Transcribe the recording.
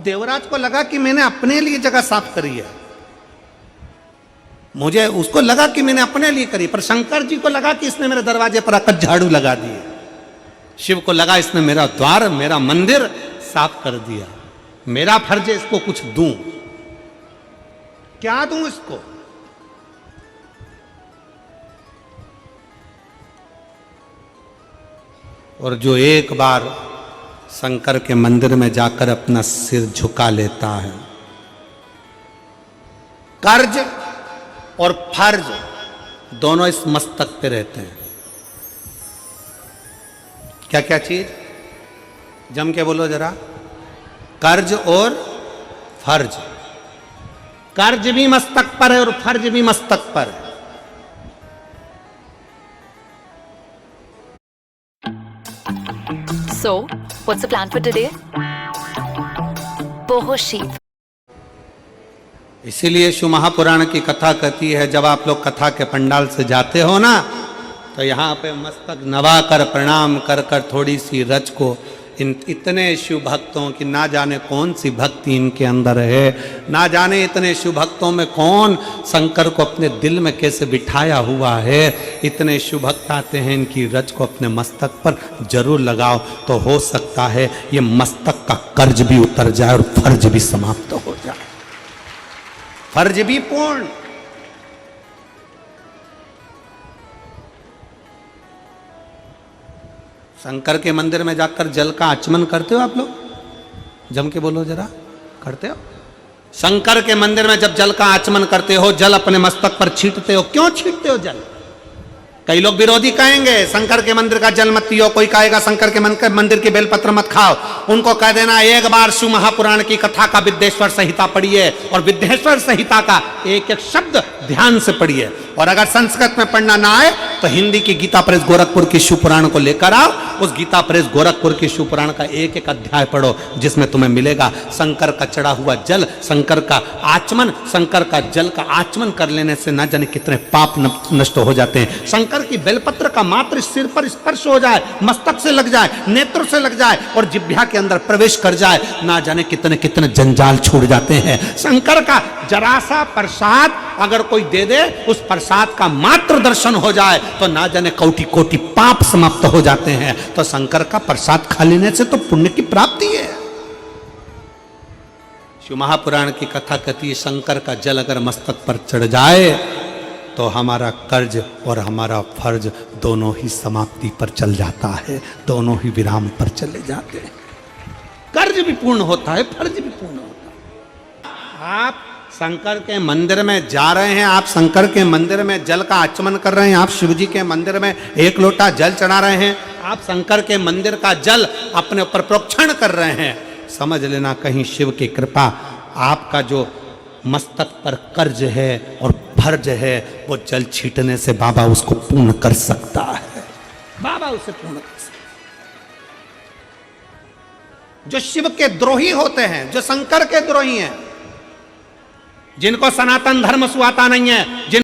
अब देवराज को लगा कि मैंने अपने लिए जगह साफ करी है, मुझे उसको लगा कि मैंने अपने लिए करी, पर शंकर जी को लगा कि इसने मेरे दरवाजे पर आकर झाड़ू लगा दिए। शिव को लगा इसने मेरा द्वार, मेरा मंदिर साफ कर दिया, मेरा फर्ज है इसको कुछ दूं। क्या दूं इसको? और जो एक बार शंकर के मंदिर में जाकर अपना सिर झुका लेता है, कर्ज और फर्ज दोनों इस मस्तक पे रहते हैं। क्या क्या चीज? जम के बोलो जरा। कर्ज और फर्ज। कर्ज भी मस्तक पर है और फर्ज भी मस्तक पर है। So, what's the plan for today? बहुत शीत। इसीलिए शिव महापुराण की कथा कहती है, जब आप लोग कथा के पंडाल से जाते हो ना, तो यहाँ पे मस्तक नवाकर प्रणाम कर कर थोड़ी सी रज को, इन इतने शिव भक्तों की ना जाने कौन सी भक्ति इनके अंदर है, ना जाने इतने शिव भक्तों में कौन शंकर को अपने दिल में कैसे बिठाया हुआ है। इतने शिव भक्त आते हैं, इनकी रज को अपने मस्तक पर जरूर लगाओ, तो हो सकता है ये मस्तक का कर्ज भी उतर जाए और फर्ज भी समाप्त हो जाए, फर्ज भी पूर्ण। शंकर के मंदिर में जाकर जल का आचमन करते हो आप लोग? जम के बोलो जरा, करते हो? शंकर के मंदिर में जब जल का आचमन करते हो, जल अपने मस्तक पर छींटते हो, क्यों छींटते हो जल? कई लोग विरोधी कहेंगे शंकर के मंदिर का जल मत पियो, कोई कहेगा शंकर के मंदिर की बेलपत्र मत खाओ। उनको कह देना एक बार शिव महापुराण की कथा का विद्येश्वर संहिता पढ़िए और विद्येश्वर संहिता का एक एक शब्द ध्यान से पढ़िए, और अगर संस्कृत में पढ़ना ना आए तो हिंदी की गीता प्रेस गोरखपुर की शिव पुराण को लेकर आओ, उस गीता प्रेस गोरखपुर की शिव पुराण का एक एक अध्याय पढ़ो, जिसमें तुम्हें मिलेगा शंकर का चढ़ा हुआ जल, शंकर का आचमन, शंकर का जल का आचमन कर लेने से ना जाने कितने पाप नष्ट हो जाते हैं। शंकर की बेलपत्र का मात्र सिर पर स्पर्श हो जाए, मस्तक से लग जाए, नेत्र से लग जाए और जिह्वा के अंदर प्रवेश कर जाए, ना जाने कितने कितने जंजाल छूट जाते हैं। शंकर का जरा सा प्रसाद अगर कोई दे दे, उस प्रसाद का मात्र दर्शन हो जाए तो ना जाने कोटि कोटि पाप समाप्त हो जाते हैं। तो शंकर का प्रसाद खा लेने से तो पुण्य की प्राप्ति है। शिव महापुराण की कथा कहती है, शंकर का जल अगर मस्तक पर चढ़ जाए तो हमारा कर्ज और हमारा फर्ज दोनों ही समाप्ति पर चल जाता है, दोनों ही विराम पर चले जाते हैं। कर्ज भी पूर्ण होता है, फर्ज भी पूर्ण होता है। आप शंकर के मंदिर में जा रहे हैं, आप शंकर के मंदिर में जल का आचमन कर रहे हैं, आप शिव जी के मंदिर में एक लोटा जल चढ़ा रहे हैं, आप शंकर के मंदिर का जल अपने ऊपर प्रोक्षण कर रहे हैं, समझ लेना कहीं शिव की कृपा आपका जो मस्तक पर कर्ज है और फर्ज है, वो जल छींटने से बाबा उसको पूर्ण कर सकता है, बाबा उसे पूर्ण कर सकता है। जो शिव के द्रोही होते हैं, जो शंकर के द्रोही हैं, जिनको सनातन धर्म सुहाता नहीं है, जिन